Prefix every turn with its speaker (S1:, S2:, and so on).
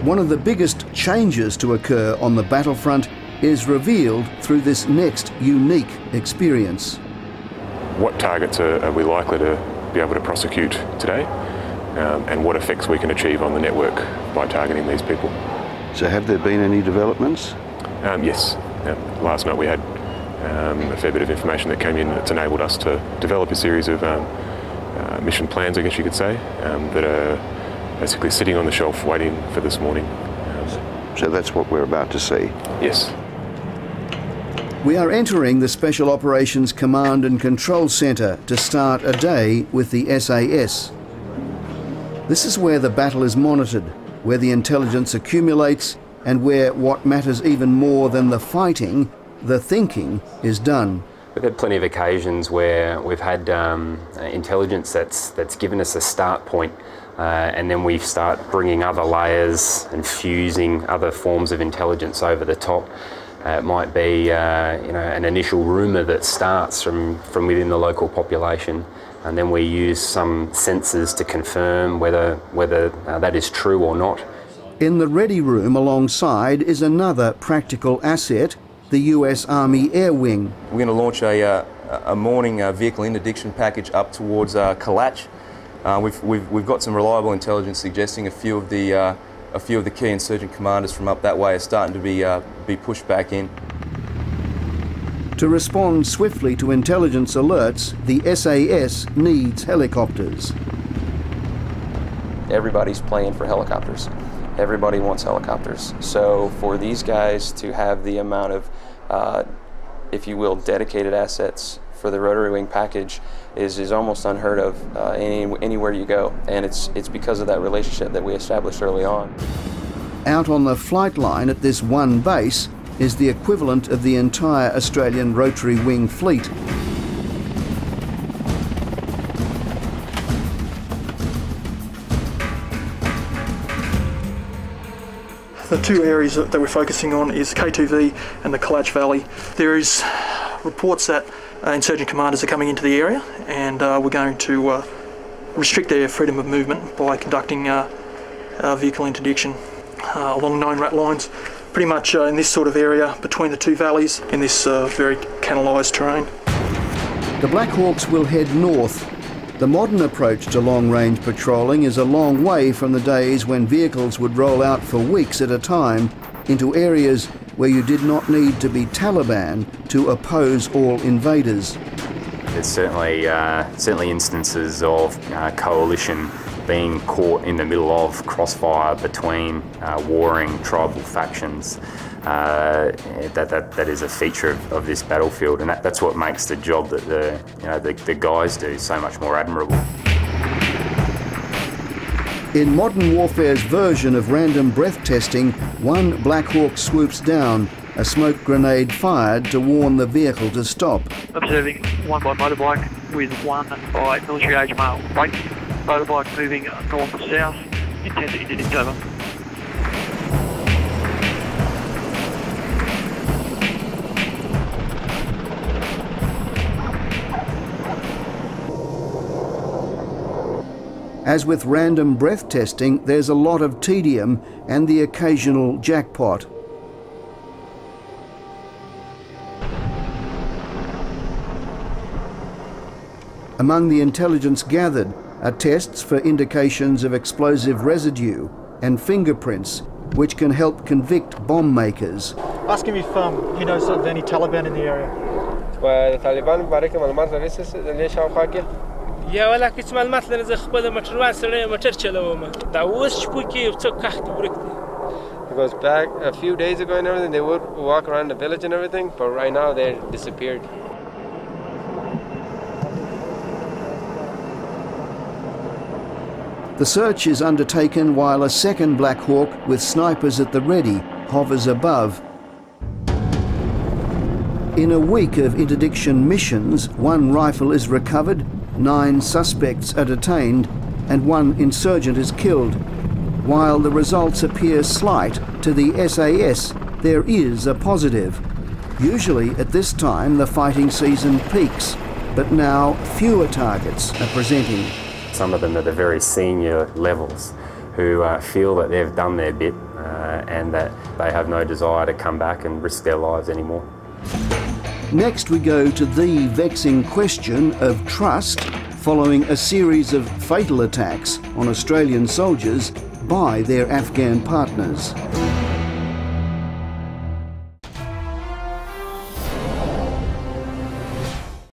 S1: One of the biggest changes to occur on the battlefront is revealed through this next unique experience.
S2: What targets are we likely to be able to prosecute today, and what effects we can achieve on the network by targeting these people.
S3: So have there been any developments?
S2: Yes. Last night we had a fair bit of information that came in that's enabled us to develop a series of mission plans, I guess you could say, that are basically sitting on the shelf waiting for this morning.
S3: So that's what we're about to see?
S2: Yes.
S1: We are entering the Special Operations Command and Control Centre to start a day with the SAS. This is where the battle is monitored, where the intelligence accumulates, and where what matters even more than the fighting, the thinking, is done.
S4: We've had plenty of occasions where we've had intelligence that's given us a start point, and then we start bringing other layers and fusing other forms of intelligence over the top. It might be an initial rumour that starts from within the local population, and then we use some sensors to confirm whether that is true or not.
S1: In the ready room alongside is another practical asset, the US Army Air Wing.
S5: We're going to launch a morning vehicle interdiction package up towards Kalach. We've got some reliable intelligence suggesting a few of the key insurgent commanders from up that way are starting to be pushed back in.
S1: To respond swiftly to intelligence alerts, the SAS needs helicopters.
S6: Everybody's playing for helicopters. Everybody wants helicopters. So for these guys to have the amount of, if you will, dedicated assets for the rotary wing package is almost unheard of anywhere you go. And it's because of that relationship that we established early on.
S1: Out on the flight line at this one base is the equivalent of the entire Australian rotary wing fleet.
S7: The two areas that we're focusing on is K2V and the Kalach Valley. There is reports that insurgent commanders are coming into the area, and we're going to restrict their freedom of movement by conducting vehicle interdiction along known rat lines, pretty much in this sort of area between the two valleys in this very canalised terrain.
S1: The Black Hawks will head north. The modern approach to long-range patrolling is a long way from the days when vehicles would roll out for weeks at a time into areas where you did not need to be Taliban to oppose all invaders.
S4: There's certainly instances of coalition being caught in the middle of crossfire between warring tribal factions. That is a feature of this battlefield, and that's what makes the job that the guys do so much more admirable.
S1: In modern warfare's version of random breath testing, one Black Hawk swoops down, a smoke grenade fired to warn the vehicle to stop.
S8: Observing one by motorbike with one by military-age male. Right, motorbike moving north and south, intensity to over.
S1: As with random breath testing, there's a lot of tedium and the occasional jackpot. Among the intelligence gathered are tests for indications of explosive residue and fingerprints, which can help convict bomb makers.
S7: Ask him if he knows of any Taliban in the area.
S9: یا ولا کس معلومات لري ز خپل موټروان سره موټر چلوم دا اوس شپو کې څو کخت ورکته.
S10: Because back a few days ago and everything, they would walk around the village and everything, but right now they're disappeared.
S1: The search is undertaken while a second Black Hawk with snipers at the ready hovers above. In a week of interdiction missions, one rifle is recovered, 9 suspects are detained, and 1 insurgent is killed. While the results appear slight to the SAS, there is a positive. Usually at this time the fighting season peaks, but now fewer targets are presenting.
S4: Some of them are the very senior levels who feel that they've done their bit and that they have no desire to come back and risk their lives anymore.
S1: Next we go to the vexing question of trust following a series of fatal attacks on Australian soldiers by their Afghan partners.